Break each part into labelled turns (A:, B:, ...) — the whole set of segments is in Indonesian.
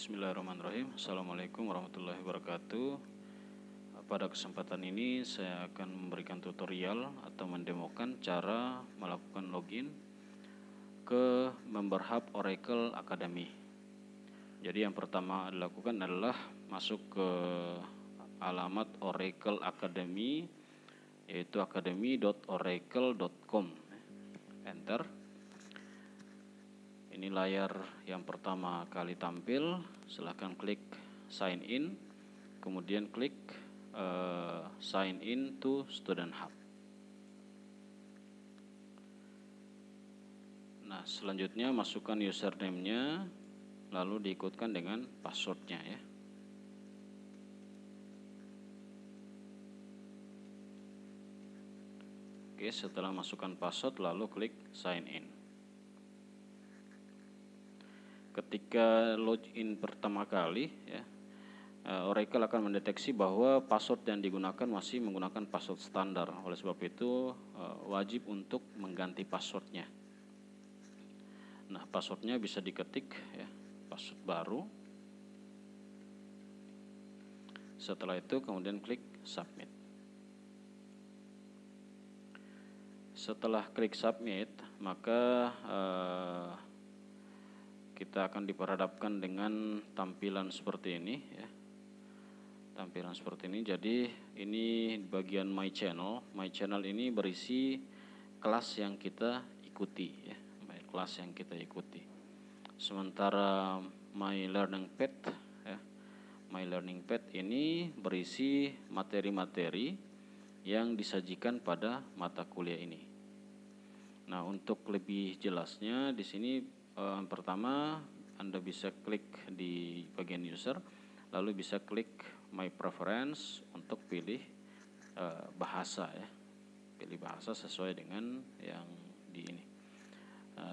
A: Bismillahirrahmanirrahim. Assalamualaikum warahmatullahi wabarakatuh. Pada kesempatan ini saya akan memberikan tutorial atau mendemokan cara melakukan login ke Member Hub Oracle Academy. Jadi yang pertama dilakukan adalah masuk ke alamat Oracle Academy, yaitu academy.oracle.com. Enter. Ini layar yang pertama kali tampil, silahkan klik sign in, kemudian klik sign in to Student Hub. Nah, selanjutnya masukkan username-nya, lalu diikutkan dengan password-nya ya. Oke, setelah masukkan password lalu klik sign in. Ketika login pertama kali ya, Oracle akan mendeteksi bahwa password yang digunakan masih menggunakan password standar. Oleh sebab itu wajib untuk mengganti passwordnya. Nah, passwordnya bisa diketik ya, password baru. Setelah itu kemudian klik submit. Setelah klik submit, maka kita akan diperhadapkan dengan tampilan seperti ini ya. Tampilan seperti ini. Jadi ini bagian my channel. My channel ini berisi kelas yang kita ikuti ya. Kelas yang kita ikuti. Sementara my learning pad ya. My learning pad ini berisi materi-materi yang disajikan pada mata kuliah ini. Nah, untuk lebih jelasnya di sini pertama Anda bisa klik di bagian user, lalu bisa klik my preference untuk pilih bahasa ya. Pilih bahasa sesuai dengan yang di ini.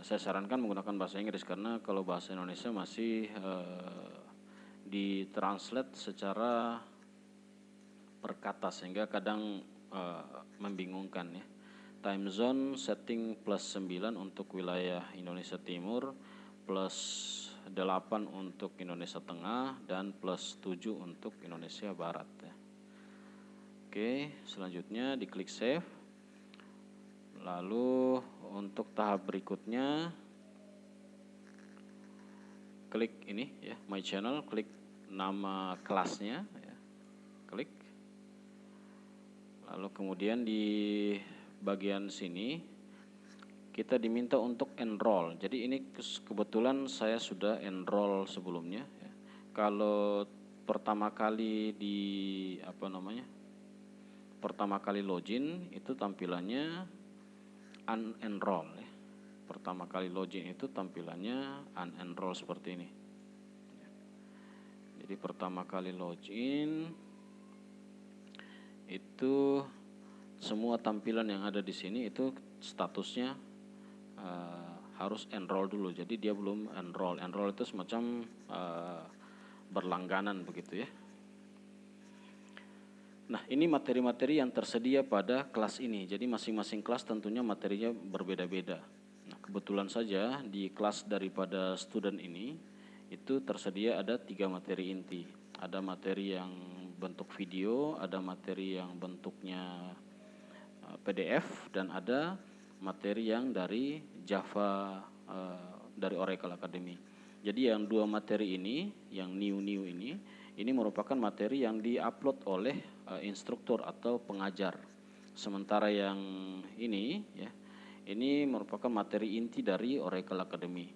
A: Saya sarankan menggunakan bahasa Inggris karena kalau bahasa Indonesia masih ditranslate secara per kata sehingga kadang membingungkan ya. Time zone setting plus 9 untuk wilayah Indonesia Timur, plus 8 untuk Indonesia Tengah, dan plus 7 untuk Indonesia Barat ya. Oke, selanjutnya diklik save. Lalu untuk tahap berikutnya klik ini ya, my channel, klik nama kelasnya ya. Klik. Lalu kemudian di bagian sini kita diminta untuk enroll. Jadi ini kebetulan saya sudah enroll sebelumnya ya. Kalau pertama kali pertama kali login itu tampilannya unenroll ya. Pertama kali login itu tampilannya unenroll seperti ini. Jadi pertama kali login itu semua tampilan yang ada di sini itu statusnya harus enroll dulu. Jadi dia belum enroll. Enroll itu semacam berlangganan begitu ya. Nah, ini materi-materi yang tersedia pada kelas ini. Jadi masing-masing kelas tentunya materinya berbeda-beda. Nah, kebetulan saja di kelas daripada student ini itu tersedia ada 3 materi inti. Ada materi yang bentuk video, ada materi yang bentuknya PDF, dan ada materi yang dari Java dari Oracle Academy. Jadi yang 2 materi ini, yang new ini merupakan materi yang diupload oleh instruktur atau pengajar. Sementara yang ini ya, ini merupakan materi inti dari Oracle Academy.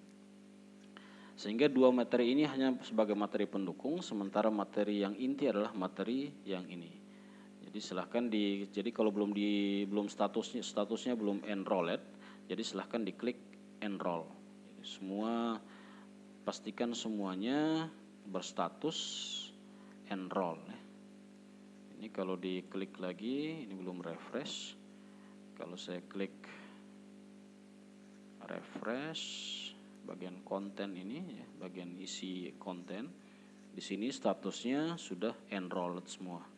A: Sehingga 2 materi ini hanya sebagai materi pendukung, sementara materi yang inti adalah materi yang ini. Jadi silahkan jadi kalau belum statusnya belum enrolled, jadi silahkan diklik enroll. Jadi pastikan semuanya berstatus enroll. Ini kalau diklik lagi, ini belum refresh. Kalau saya klik refresh, bagian konten ini ya, bagian isi konten, di sini statusnya sudah enrolled semua.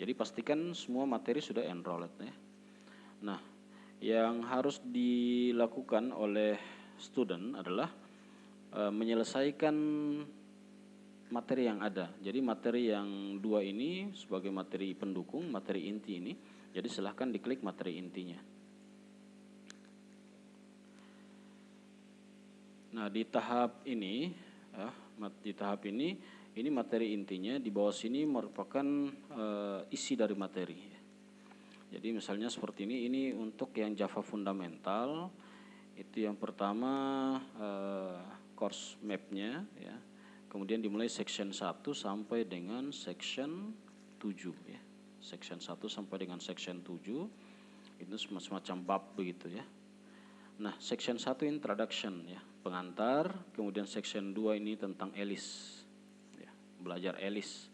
A: Jadi pastikan semua materi sudah enrolled ya. Nah, yang harus dilakukan oleh student adalah menyelesaikan materi yang ada. Jadi materi yang 2 ini sebagai materi pendukung, materi inti ini. Jadi silahkan diklik materi intinya. Nah di tahap ini, ini materi intinya. Di bawah sini merupakan isi dari materi. Jadi misalnya seperti ini untuk yang Java fundamental. Itu yang pertama course map-nya ya. Kemudian dimulai section 1 sampai dengan section 7 ya. Section 1 sampai dengan section 7 itu semacam bab begitu ya. Nah, section 1 introduction ya, pengantar, kemudian section 2 ini tentang ELIS. Ya, belajar ELIS.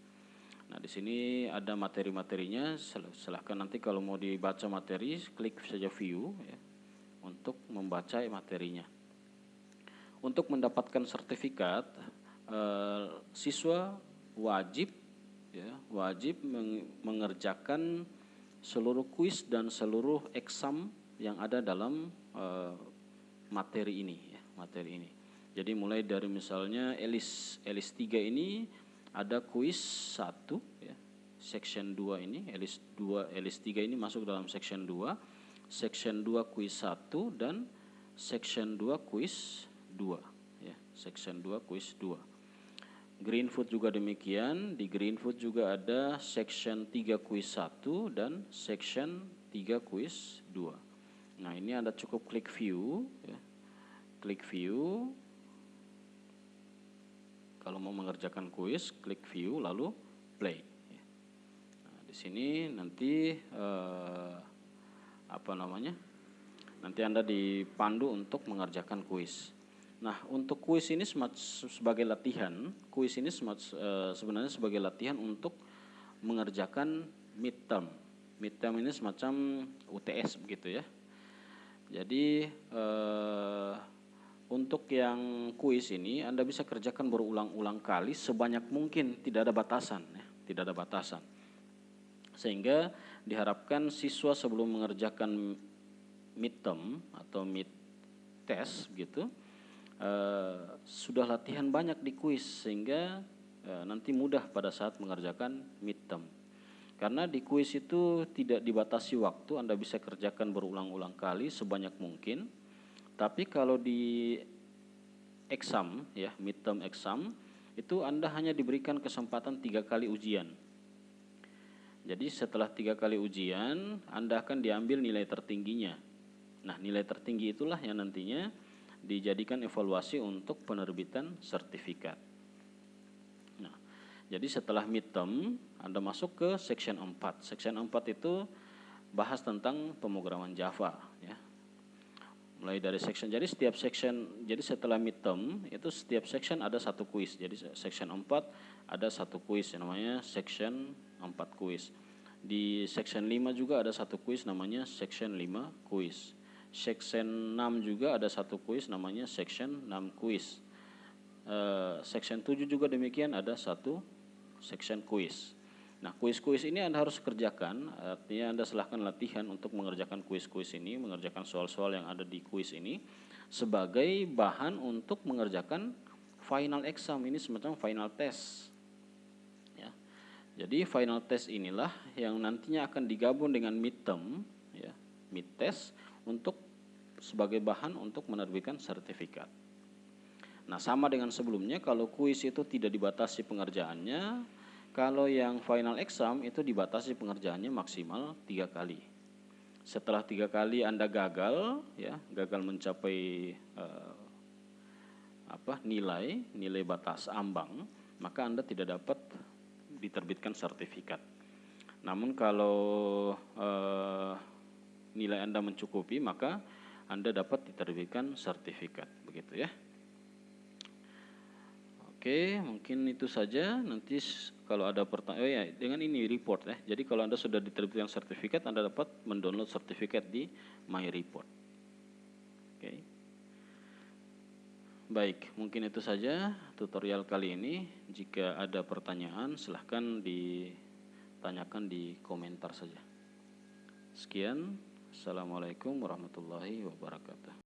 A: Nah, di sini ada materi-materinya, silahkan nanti kalau mau dibaca materi, klik saja view ya, untuk membaca materinya. Untuk mendapatkan sertifikat, siswa wajib mengerjakan seluruh kuis dan seluruh exam yang ada dalam materi ini. Jadi mulai dari misalnya ELIS 3 ini ada kuis 1 ya, section 2 ini, ELIS 3 ini masuk dalam section 2, section 2 kuis 1 dan section 2 kuis 2 ya, section 2 kuis 2. Greenfoot juga demikian, di Greenfoot juga ada section 3 kuis 1 dan section 3 kuis 2. Nah ini Anda cukup klik view ya. Klik view. Kalau mau mengerjakan kuis, klik view lalu play. Nah, di sini nanti nanti Anda dipandu untuk mengerjakan kuis. Nah, untuk kuis ini sebagai latihan, kuis ini sebenarnya sebagai latihan untuk mengerjakan midterm. Midterm ini semacam UTS begitu ya. Jadi untuk yang kuis ini Anda bisa kerjakan berulang-ulang kali sebanyak mungkin, tidak ada batasan ya, tidak ada batasan. Sehingga diharapkan siswa sebelum mengerjakan midterm atau mid test gitu, sudah latihan banyak di kuis sehingga nanti mudah pada saat mengerjakan midterm. Karena di kuis itu tidak dibatasi waktu, Anda bisa kerjakan berulang-ulang kali sebanyak mungkin. Tapi kalau di exam ya, midterm exam itu Anda hanya diberikan kesempatan 3 kali ujian. Jadi setelah 3 kali ujian Anda akan diambil nilai tertingginya. Nah, nilai tertinggi itulah yang nantinya dijadikan evaluasi untuk penerbitan sertifikat. Nah, jadi setelah midterm Anda masuk ke section 4. Section 4 itu bahas tentang pemrograman Java ya. Mulai dari section, jadi setiap section, jadi setelah midterm itu setiap section ada satu kuis. Jadi section 4 ada satu kuis namanya section 4 kuis. Di section 5 juga ada satu kuis namanya section 5 kuis. Section 6 juga ada satu kuis namanya section 6 kuis. Section 7 juga demikian ada satu section kuis. Nah, kuis-kuis ini Anda harus kerjakan, artinya Anda silahkan latihan untuk mengerjakan kuis-kuis ini, mengerjakan soal-soal yang ada di kuis ini sebagai bahan untuk mengerjakan final exam, ini semacam final test. Ya. Jadi final test inilah yang nantinya akan digabung dengan midterm, ya, mid test untuk sebagai bahan untuk menerbitkan sertifikat. Nah, sama dengan sebelumnya, kalau kuis itu tidak dibatasi pengerjaannya, kalau yang final exam itu dibatasi pengerjaannya maksimal 3 kali. Setelah 3 kali Anda gagal, ya, gagal mencapai nilai batas ambang, maka Anda tidak dapat diterbitkan sertifikat. Namun kalau nilai Anda mencukupi, maka Anda dapat diterbitkan sertifikat, begitu ya. Oke, mungkin itu saja. Nanti kalau ada pertanyaan, dengan ini report ya. Jadi kalau Anda sudah diterbitkan sertifikat, Anda dapat mendownload sertifikat di My Report. Oke. Baik, mungkin itu saja tutorial kali ini. Jika ada pertanyaan, silahkan ditanyakan di komentar saja. Sekian. Assalamualaikum warahmatullahi wabarakatuh.